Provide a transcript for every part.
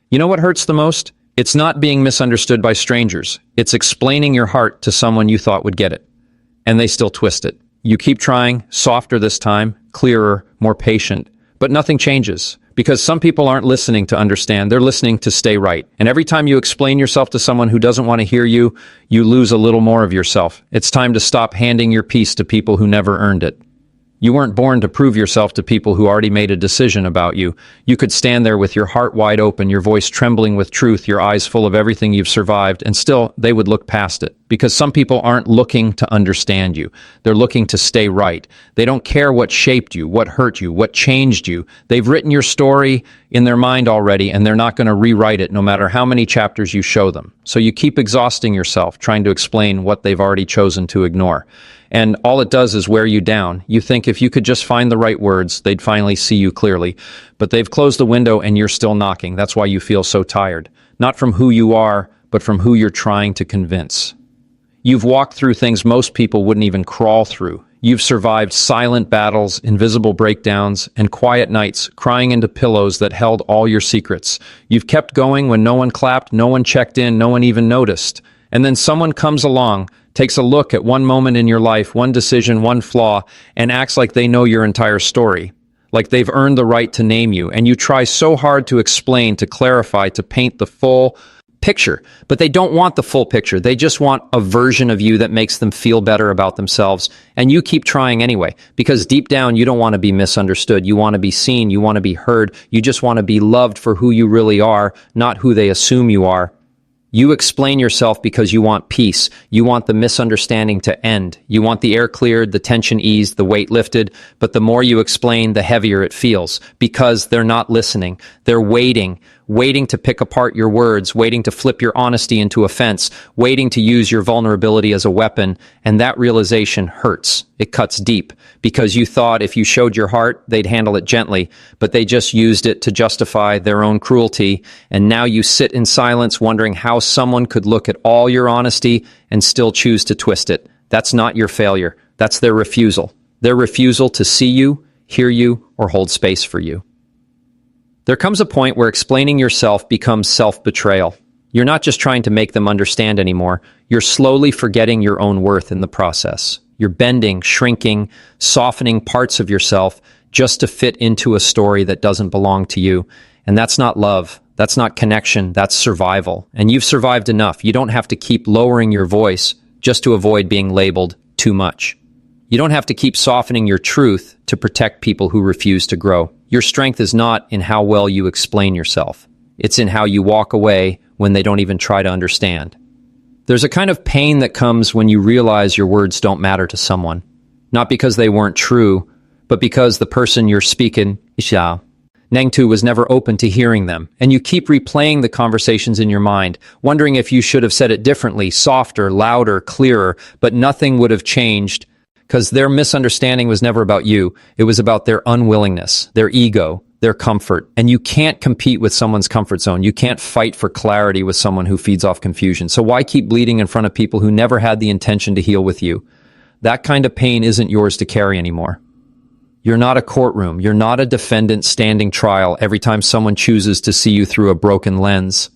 You know what hurts the most? It's not being misunderstood by strangers. It's explaining your heart to someone you thought would get it, and they still twist it. You keep trying, softer this time, clearer, more patient, but nothing changes. Because some people aren't listening to understand, they're listening to stay right. And every time you explain yourself to someone who doesn't want to hear you, you lose a little more of yourself. It's time to stop handing your peace to people who never earned it. You weren't born to prove yourself to people who already made a decision about you. You could stand there with your heart wide open, your voice trembling with truth, your eyes full of everything you've survived, and still they would look past it. Because some people aren't looking to understand you. They're looking to stay right. They don't care what shaped you, what hurt you, what changed you. They've written your story in their mind already, and they're not going to rewrite it no matter how many chapters you show them. So you keep exhausting yourself trying to explain what they've already chosen to ignore. And all it does is wear you down. You think if you could just find the right words, they'd finally see you clearly. But they've closed the window and you're still knocking. That's why you feel so tired. Not from who you are, but from who you're trying to convince. You've walked through things most people wouldn't even crawl through. You've survived silent battles, invisible breakdowns, and quiet nights, crying into pillows that held all your secrets. You've kept going when no one clapped, no one checked in, no one even noticed. And then someone comes along, takes a look at one moment in your life, one decision, one flaw, and acts like they know your entire story, like they've earned the right to name you. And you try so hard to explain, to clarify, to paint the full picture, but they don't want the full picture. They just want a version of you that makes them feel better about themselves. And you keep trying anyway, because deep down, you don't want to be misunderstood. You want to be seen. You want to be heard. You just want to be loved for who you really are, not who they assume you are. You explain yourself because you want peace. You want the misunderstanding to end. You want the air cleared, the tension eased, the weight lifted. But the more you explain, the heavier it feels because they're not listening. They're waiting to pick apart your words, waiting to flip your honesty into offense, waiting to use your vulnerability as a weapon. And that realization hurts. It cuts deep because you thought if you showed your heart, they'd handle it gently, but they just used it to justify their own cruelty. And now you sit in silence wondering how someone could look at all your honesty and still choose to twist it. That's not your failure. That's their refusal. Their refusal to see you, hear you, or hold space for you. There comes a point where explaining yourself becomes self-betrayal. You're not just trying to make them understand anymore. You're slowly forgetting your own worth in the process. You're bending, shrinking, softening parts of yourself just to fit into a story that doesn't belong to you. And that's not love. That's not connection. That's survival. And you've survived enough. You don't have to keep lowering your voice just to avoid being labeled too much. You don't have to keep softening your truth to protect people who refuse to grow. Your strength is not in how well you explain yourself. It's in how you walk away when they don't even try to understand. There's a kind of pain that comes when you realize your words don't matter to someone. Not because they weren't true, but because the person you're speaking, Isha, Nengtu was never open to hearing them. And you keep replaying the conversations in your mind, wondering if you should have said it differently, softer, louder, clearer, but nothing would have changed because their misunderstanding was never about you. It was about their unwillingness, their ego, their comfort. And you can't compete with someone's comfort zone. You can't fight for clarity with someone who feeds off confusion. So why keep bleeding in front of people who never had the intention to heal with you? That kind of pain isn't yours to carry anymore. You're not a courtroom. You're not a defendant standing trial every time someone chooses to see you through a broken lens.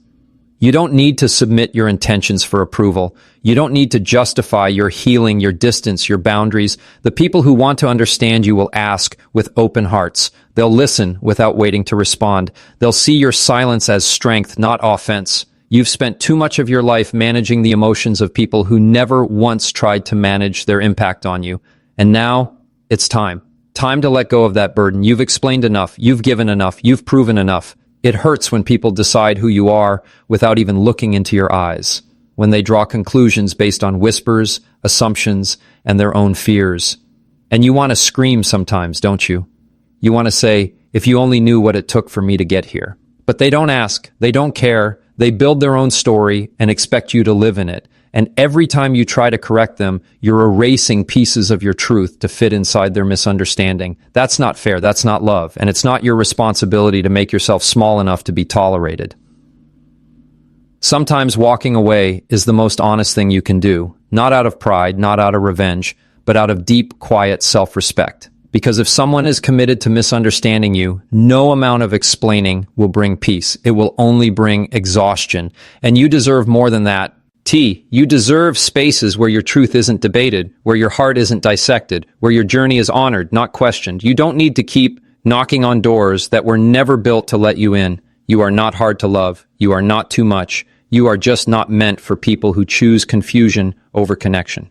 You don't need to submit your intentions for approval. You don't need to justify your healing, your distance, your boundaries. The people who want to understand you will ask with open hearts. They'll listen without waiting to respond. They'll see your silence as strength, not offense. You've spent too much of your life managing the emotions of people who never once tried to manage their impact on you. And now, it's time. Time to let go of that burden. You've explained enough. You've given enough. You've proven enough. It hurts when people decide who you are without even looking into your eyes, when they draw conclusions based on whispers, assumptions, and their own fears. And you want to scream sometimes, don't you? You want to say, if you only knew what it took for me to get here. But they don't ask, they don't care, they build their own story and expect you to live in it. And every time you try to correct them, you're erasing pieces of your truth to fit inside their misunderstanding. That's not fair. That's not love. And it's not your responsibility to make yourself small enough to be tolerated. Sometimes walking away is the most honest thing you can do, not out of pride, not out of revenge, but out of deep, quiet self-respect. Because if someone is committed to misunderstanding you, no amount of explaining will bring peace. It will only bring exhaustion. And you deserve more than that. You deserve spaces where your truth isn't debated, where your heart isn't dissected, where your journey is honored, not questioned. You don't need to keep knocking on doors that were never built to let you in. You are not hard to love. You are not too much. You are just not meant for people who choose confusion over connection.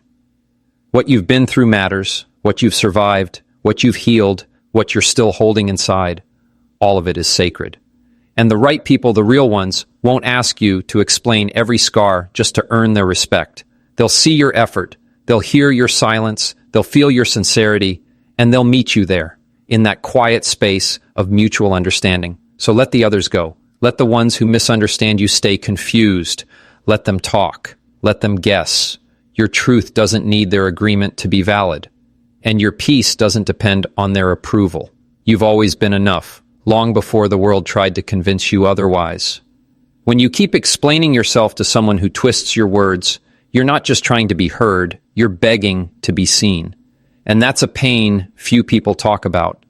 What you've been through matters, what you've survived, what you've healed, what you're still holding inside. All of it is sacred. And the right people, the real ones, won't ask you to explain every scar just to earn their respect. They'll see your effort, they'll hear your silence, they'll feel your sincerity, and they'll meet you there, in that quiet space of mutual understanding. So let the others go. Let the ones who misunderstand you stay confused. Let them talk. Let them guess. Your truth doesn't need their agreement to be valid. And your peace doesn't depend on their approval. You've always been enough, long before the world tried to convince you otherwise. When you keep explaining yourself to someone who twists your words, you're not just trying to be heard, you're begging to be seen. And that's a pain few people talk about.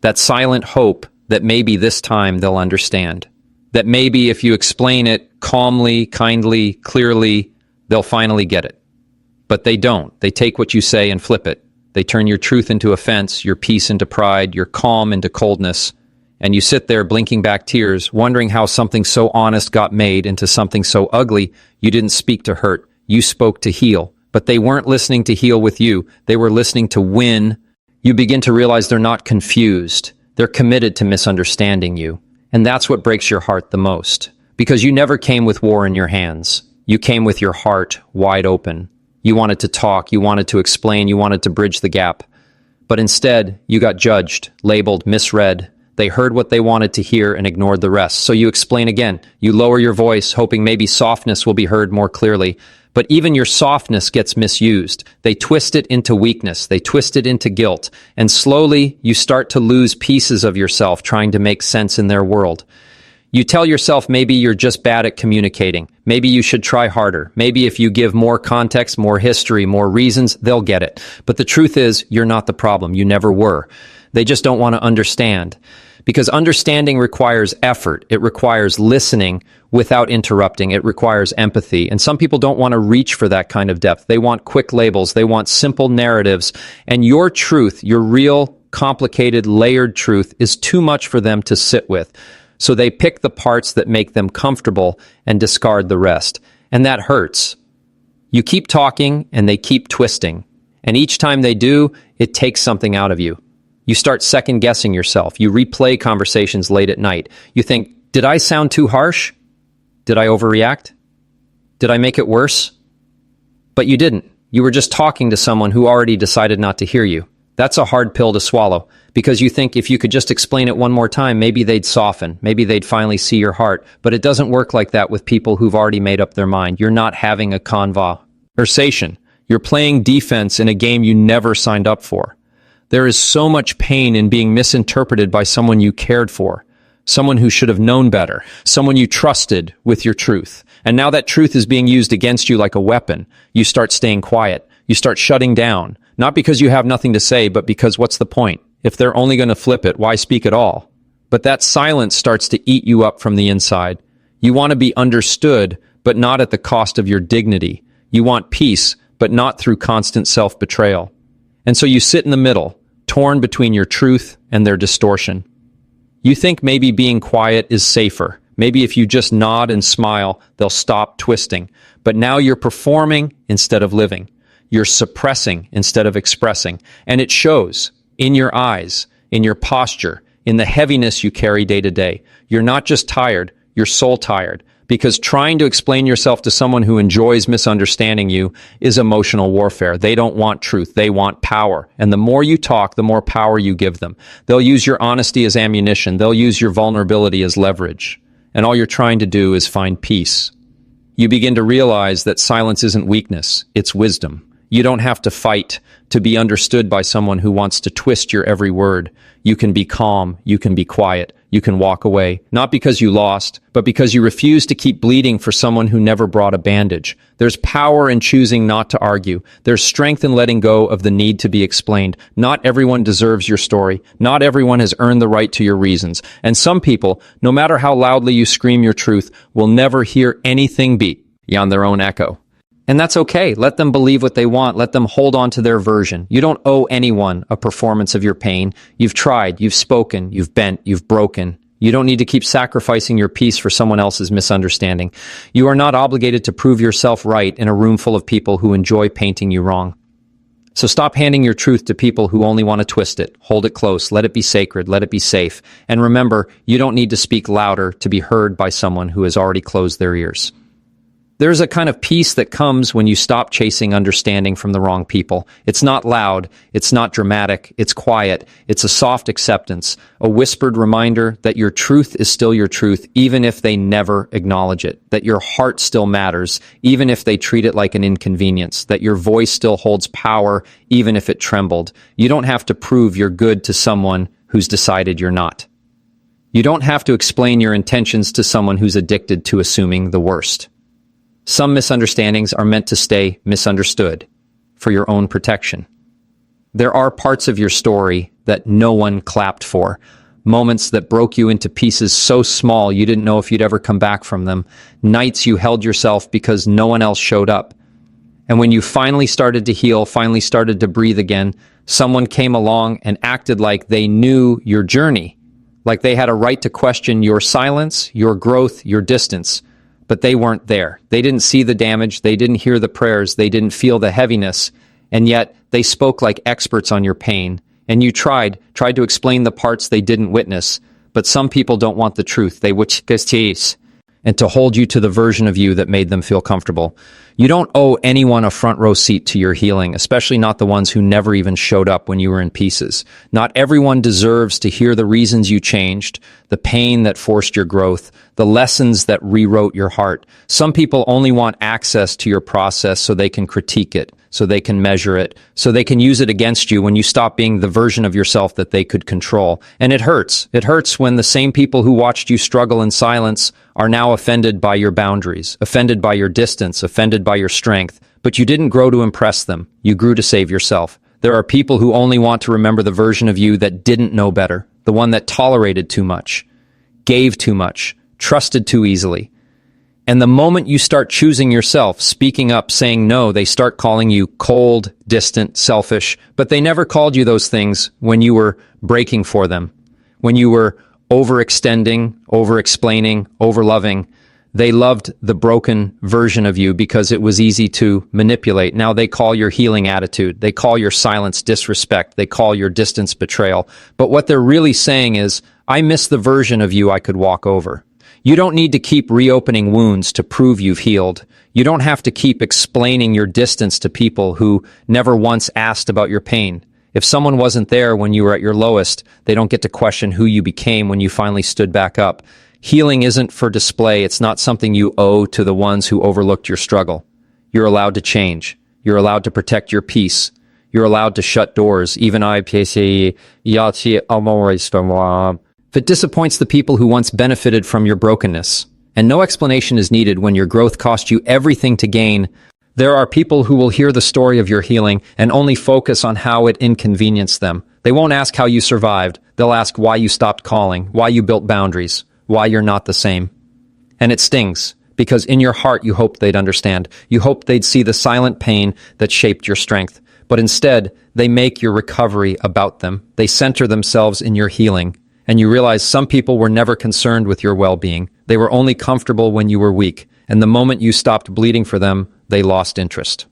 That silent hope that maybe this time they'll understand. That maybe if you explain it calmly, kindly, clearly, they'll finally get it. But they don't. They take what you say and flip it. They turn your truth into offense, your peace into pride, your calm into coldness. And you sit there blinking back tears, wondering how something so honest got made into something so ugly. You didn't speak to hurt. You spoke to heal. But they weren't listening to heal with you. They were listening to win. You begin to realize they're not confused. They're committed to misunderstanding you. And that's what breaks your heart the most. Because you never came with war in your hands. You came with your heart wide open. You wanted to talk. You wanted to explain. You wanted to bridge the gap. But instead, you got judged, labeled, misread. They heard what they wanted to hear and ignored the rest. So you explain again. You lower your voice, hoping maybe softness will be heard more clearly. But even your softness gets misused. They twist it into weakness. They twist it into guilt. And slowly, you start to lose pieces of yourself trying to make sense in their world. You tell yourself maybe you're just bad at communicating. Maybe you should try harder. Maybe if you give more context, more history, more reasons, they'll get it. But the truth is, you're not the problem. You never were. They just don't want to understand. Because understanding requires effort. It requires listening without interrupting. It requires empathy. And some people don't want to reach for that kind of depth. They want quick labels. They want simple narratives. And your truth, your real, complicated, layered truth, is too much for them to sit with. So they pick the parts that make them comfortable and discard the rest. And that hurts. You keep talking and they keep twisting. And each time they do, it takes something out of you. You start second-guessing yourself. You replay conversations late at night. You think, did I sound too harsh? Did I overreact? Did I make it worse? But you didn't. You were just talking to someone who already decided not to hear you. That's a hard pill to swallow, because you think if you could just explain it one more time, maybe they'd soften. Maybe they'd finally see your heart. But it doesn't work like that with people who've already made up their mind. You're not having a conversation. You're playing defense in a game you never signed up for. There is so much pain in being misinterpreted by someone you cared for, someone who should have known better, someone you trusted with your truth. And now that truth is being used against you like a weapon. You start staying quiet. You start shutting down, not because you have nothing to say, but because what's the point? If they're only going to flip it, why speak at all? But that silence starts to eat you up from the inside. You want to be understood, but not at the cost of your dignity. You want peace, but not through constant self-betrayal. And so you sit in the middle, torn between your truth and their distortion. You think maybe being quiet is safer. Maybe if you just nod and smile, they'll stop twisting. But now you're performing instead of living. You're suppressing instead of expressing. And it shows in your eyes, in your posture, in the heaviness you carry day to day. You're not just tired, you're soul tired. Because trying to explain yourself to someone who enjoys misunderstanding you is emotional warfare. They don't want truth. They want power. And the more you talk, the more power you give them. They'll use your honesty as ammunition. They'll use your vulnerability as leverage. And all you're trying to do is find peace. You begin to realize that silence isn't weakness. It's wisdom. You don't have to fight to be understood by someone who wants to twist your every word. You can be calm. You can be quiet. you can walk away, not because you lost, but because you refuse to keep bleeding for someone who never brought a bandage. There's power in choosing not to argue. There's strength in letting go of the need to be explained. Not everyone deserves your story. Not everyone has earned the right to your reasons. And some people, no matter how loudly you scream your truth, will never hear anything beyond their own echo. And that's okay. Let them believe what they want. Let them hold on to their version. You don't owe anyone a performance of your pain. You've tried, you've spoken, you've bent, you've broken. You don't need to keep sacrificing your peace for someone else's misunderstanding. You are not obligated to prove yourself right in a room full of people who enjoy painting you wrong. So stop handing your truth to people who only want to twist it. Hold it close. Let it be sacred. Let it be safe. And remember, you don't need to speak louder to be heard by someone who has already closed their ears. There's a kind of peace that comes when you stop chasing understanding from the wrong people. It's not loud, it's not dramatic, it's quiet, it's a soft acceptance, a whispered reminder that your truth is still your truth, even if they never acknowledge it, that your heart still matters, even if they treat it like an inconvenience, that your voice still holds power, even if it trembled. You don't have to prove you're good to someone who's decided you're not. You don't have to explain your intentions to someone who's addicted to assuming the worst. Some misunderstandings are meant to stay misunderstood for your own protection. There are parts of your story that no one clapped for, moments that broke you into pieces so small you didn't know if you'd ever come back from them, nights you held yourself because no one else showed up. And when you finally started to heal, finally started to breathe again, someone came along and acted like they knew your journey, like they had a right to question your silence, your growth, your distance. But they weren't there. They didn't see the damage. They didn't hear the prayers. They didn't feel the heaviness. And yet they spoke like experts on your pain. And you tried to explain the parts they didn't witness. But some people don't want the truth. They wish and to hold you to the version of you that made them feel comfortable. You don't owe anyone a front row seat to your healing, especially not the ones who never even showed up when you were in pieces. Not everyone deserves to hear the reasons you changed, the pain that forced your growth, the lessons that rewrote your heart. Some people only want access to your process so they can critique it, so they can measure it, so they can use it against you when you stop being the version of yourself that they could control. And it hurts. It hurts when the same people who watched you struggle in silence are now offended by your boundaries, offended by your distance, offended by your strength. But you didn't grow to impress them. You grew to save yourself. There are people who only want to remember the version of you that didn't know better, the one that tolerated too much, gave too much, trusted too easily. And the moment you start choosing yourself, speaking up, saying no, they start calling you cold, distant, selfish. But they never called you those things when you were breaking for them, when you were overextending, over-explaining, over-loving. They loved the broken version of you because it was easy to manipulate. Now they call your healing attitude. They call your silence disrespect. They call your distance betrayal. But what they're really saying is, I miss the version of you I could walk over. You don't need to keep reopening wounds to prove you've healed. You don't have to keep explaining your distance to people who never once asked about your pain. If someone wasn't there when you were at your lowest, they don't get to question who you became when you finally stood back up. Healing isn't for display. It's not something you owe to the ones who overlooked your struggle. You're allowed to change. You're allowed to protect your peace. You're allowed to shut doors. Even if it disappoints the people who once benefited from your brokenness. And no explanation is needed when your growth cost you everything to gain. There are people who will hear the story of your healing and only focus on how it inconvenienced them. They won't ask how you survived. They'll ask why you stopped calling, why you built boundaries, why you're not the same. And it stings, because in your heart you hoped they'd understand. You hoped they'd see the silent pain that shaped your strength. But instead, they make your recovery about them. They center themselves in your healing. And you realize some people were never concerned with your well-being. They were only comfortable when you were weak. And the moment you stopped bleeding for them, they lost interest.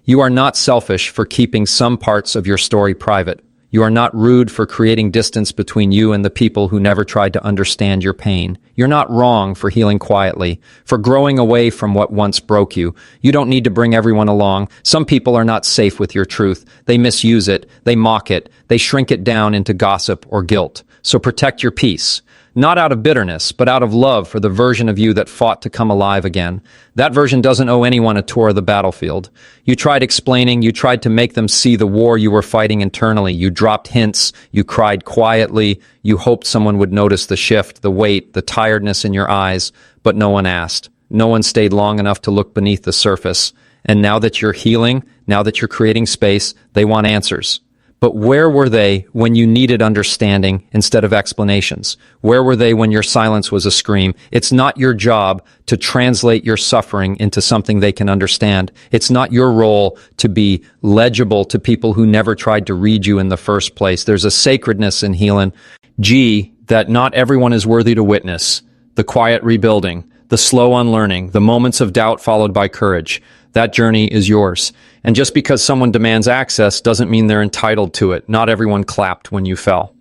You are not selfish for keeping some parts of your story private. You are not rude for creating distance between you and the people who never tried to understand your pain. You're not wrong for healing quietly, for growing away from what once broke you. You don't need to bring everyone along. Some people are not safe with your truth. They misuse it. They mock it. They shrink it down into gossip or guilt. So protect your peace. not out of bitterness, but out of love for the version of you that fought to come alive again. That version doesn't owe anyone a tour of the battlefield. You tried explaining, you tried to make them see the war you were fighting internally. You dropped hints, you cried quietly, you hoped someone would notice the shift, the weight, the tiredness in your eyes, but no one asked. No one stayed long enough to look beneath the surface. And now that you're healing, now that you're creating space, they want answers. But where were they when you needed understanding instead of explanations? Where were they when your silence was a scream? It's not your job to translate your suffering into something they can understand. It's not your role to be legible to people who never tried to read you in the first place. There's a sacredness in healing. G, that not everyone is worthy to witness. The quiet rebuilding, the slow unlearning, the moments of doubt followed by courage. That journey is yours. And just because someone demands access doesn't mean they're entitled to it. Not everyone clapped when you fell.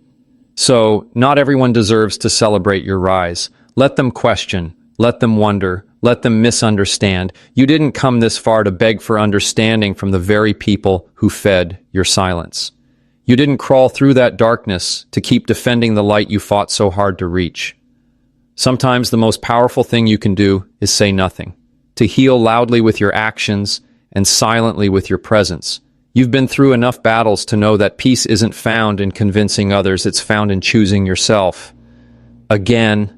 So, not everyone deserves to celebrate your rise. Let them question. Let them wonder. Let them misunderstand. You didn't come this far to beg for understanding from the very people who fed your silence. You didn't crawl through that darkness to keep defending the light you fought so hard to reach. Sometimes the most powerful thing you can do is say nothing. To heal loudly with your actions and silently with your presence. You've been through enough battles to know that peace isn't found in convincing others, it's found in choosing yourself. Again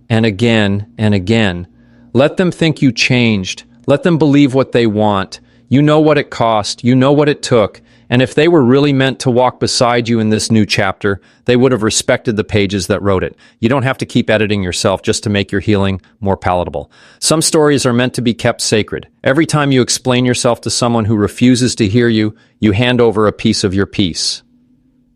and again and again. Let them think you changed. Let them believe what they want. You know what it cost. You know what it took. And if they were really meant to walk beside you in this new chapter, they would have respected the pages that wrote it. You don't have to keep editing yourself just to make your healing more palatable. Some stories are meant to be kept sacred. Every time you explain yourself to someone who refuses to hear you, you hand over a piece of your peace.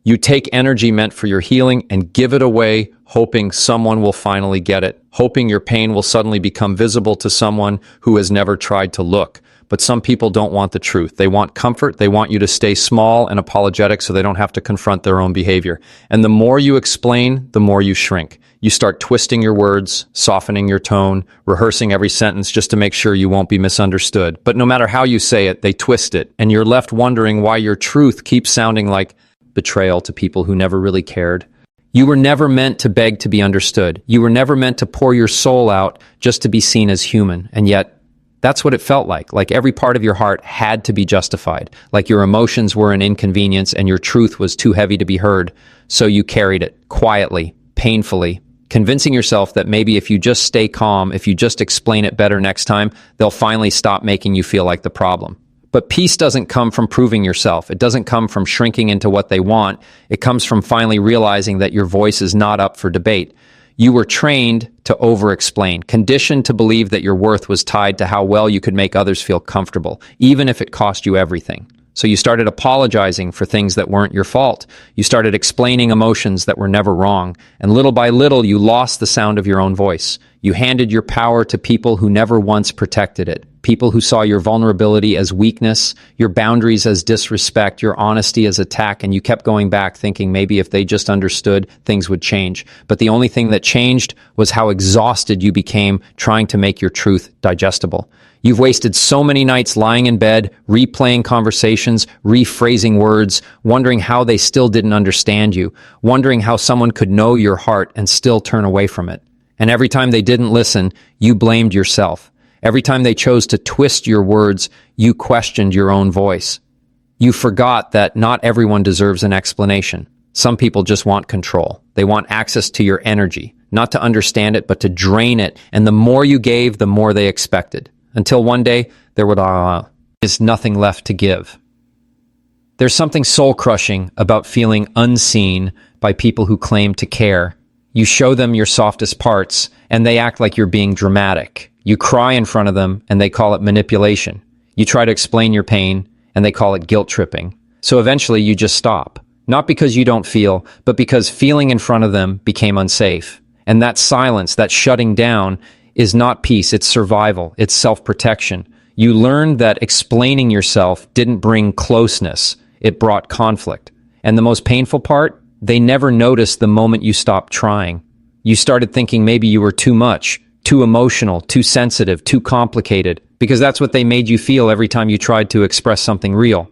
You take energy meant for your healing and give it away, hoping someone will finally get it, hoping your pain will suddenly become visible to someone who has never tried to look. But some people don't want the truth. They want comfort. They want you to stay small and apologetic so they don't have to confront their own behavior. And the more you explain, the more you shrink. You start twisting your words, softening your tone, rehearsing every sentence just to make sure you won't be misunderstood. But no matter how you say it, they twist it, and you're left wondering why your truth keeps sounding like betrayal to people who never really cared. You were never meant to beg to be understood. You were never meant to pour your soul out just to be seen as human. And yet, that's what it felt like every part of your heart had to be justified, like your emotions were an inconvenience and your truth was too heavy to be heard, so you carried it, quietly, painfully, convincing yourself that maybe if you just stay calm, if you just explain it better next time, they'll finally stop making you feel like the problem. But peace doesn't come from proving yourself. It doesn't come from shrinking into what they want. It comes from finally realizing that your voice is not up for debate. You were trained to over-explain, conditioned to believe that your worth was tied to how well you could make others feel comfortable, even if it cost you everything. So you started apologizing for things that weren't your fault. You started explaining emotions that were never wrong. And little by little, you lost the sound of your own voice. You handed your power to people who never once protected it. People who saw your vulnerability as weakness, your boundaries as disrespect, your honesty as attack, and you kept going back thinking maybe if they just understood, things would change. But the only thing that changed was how exhausted you became trying to make your truth digestible. You've wasted so many nights lying in bed, replaying conversations, rephrasing words, wondering how they still didn't understand you, wondering how someone could know your heart and still turn away from it. And every time they didn't listen, you blamed yourself. Every time they chose to twist your words, you questioned your own voice. You forgot that not everyone deserves an explanation. Some people just want control. They want access to your energy, not to understand it, but to drain it. And the more you gave, the more they expected. Until one day, there is nothing left to give. There's something soul-crushing about feeling unseen by people who claim to care. You show them your softest parts, and they act like you're being dramatic. You cry in front of them, and they call it manipulation. You try to explain your pain, and they call it guilt tripping. So eventually, you just stop. Not because you don't feel, but because feeling in front of them became unsafe. And that silence, that shutting down, is not peace, it's survival, it's self-protection. You learned that explaining yourself didn't bring closeness, it brought conflict. And the most painful part? They never noticed the moment you stopped trying. You started thinking maybe you were too much, too emotional, too sensitive, too complicated, because that's what they made you feel every time you tried to express something real.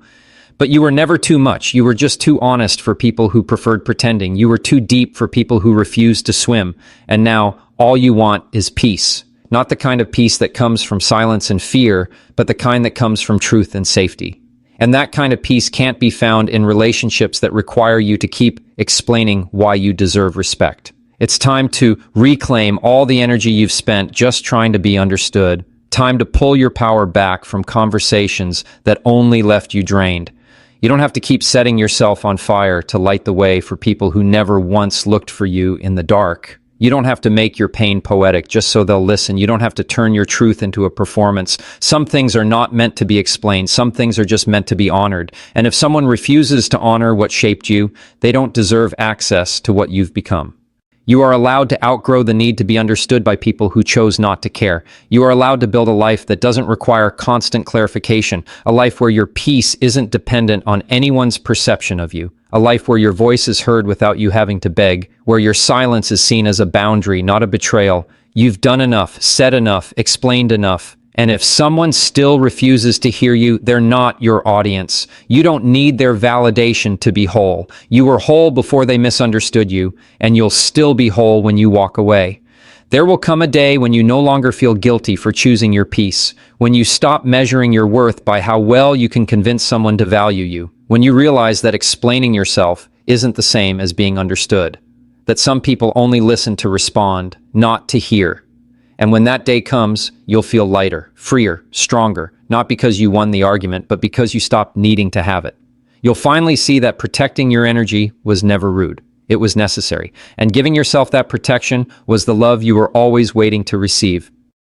But you were never too much. You were just too honest for people who preferred pretending. You were too deep for people who refused to swim. And now all you want is peace. Not the kind of peace that comes from silence and fear, but the kind that comes from truth and safety. And that kind of peace can't be found in relationships that require you to keep explaining why you deserve respect. It's time to reclaim all the energy you've spent just trying to be understood. Time to pull your power back from conversations that only left you drained. You don't have to keep setting yourself on fire to light the way for people who never once looked for you in the dark. You don't have to make your pain poetic just so they'll listen. You don't have to turn your truth into a performance. Some things are not meant to be explained. Some things are just meant to be honored. And if someone refuses to honor what shaped you, they don't deserve access to what you've become. You are allowed to outgrow the need to be understood by people who chose not to care. You are allowed to build a life that doesn't require constant clarification, a life where your peace isn't dependent on anyone's perception of you, a life where your voice is heard without you having to beg, where your silence is seen as a boundary, not a betrayal. You've done enough, said enough, explained enough. And if someone still refuses to hear you, they're not your audience. You don't need their validation to be whole. You were whole before they misunderstood you, and you'll still be whole when you walk away. There will come a day when you no longer feel guilty for choosing your peace, when you stop measuring your worth by how well you can convince someone to value you, when you realize that explaining yourself isn't the same as being understood, that some people only listen to respond, not to hear. And when that day comes, you'll feel lighter, freer, stronger, not because you won the argument, but because you stopped needing to have it. You'll finally see that protecting your energy was never rude. It was necessary. And giving yourself that protection was the love you were always waiting to receive.